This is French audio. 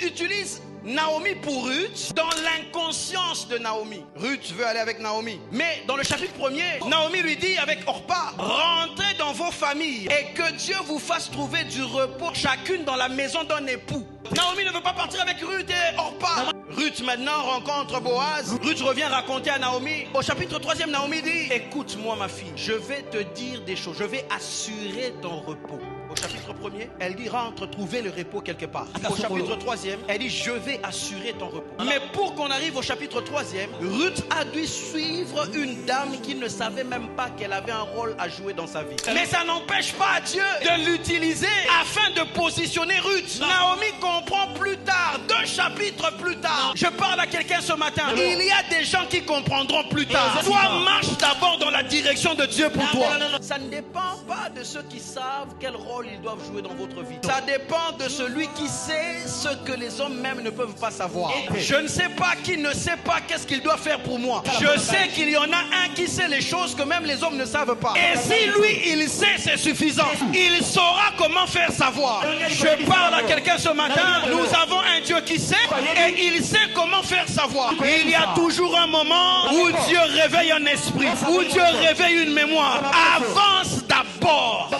utilise Naomi pour Ruth dans l'inconscience de Naomi. Ruth veut aller avec Naomi. Mais dans le chapitre 1er, Naomi lui dit avec Orpa, rentrez dans vos familles et que Dieu vous fasse trouver du repos chacune dans la maison d'un époux. Naomi ne veut pas partir avec Ruth et Orpa. Ruth maintenant rencontre Boaz. Ruth revient raconter à Naomi. Au chapitre 3e, Naomi dit, écoute-moi ma fille, je vais te dire des choses, je vais assurer ton repos. Au chapitre 1er, elle dit rentre trouver le repos quelque part. Au chapitre 3e, elle dit je vais assurer ton repos. Mais pour qu'on arrive au chapitre 3e, Ruth a dû suivre une dame qui ne savait même pas qu'elle avait un rôle à jouer dans sa vie. Mais ça n'empêche pas Dieu de l'utiliser afin de positionner Ruth. Naomi comprend plus tard, 2 chapitres plus tard. Je parle à quelqu'un ce matin. Il y a des gens qui comprendront plus tard. Toi, marche d'abord dans la direction de Dieu pour toi. Ça ne dépend pas de ceux qui savent quel rôle ils doivent jouer dans votre vie. Ça dépend de celui qui sait ce que les hommes même ne peuvent pas savoir. Je ne sais pas qui ne sait pas qu'est-ce qu'il doit faire pour moi. Je sais qu'il y en a un qui sait les choses que même les hommes ne savent pas. Et si lui, il sait, c'est suffisant. Il saura comment faire savoir. Je parle à quelqu'un ce matin. Nous avons un Dieu qui sait et il sait comment faire savoir. Il y a toujours un moment où Dieu réveille un esprit, où Dieu réveille une mémoire. Avance d'abord.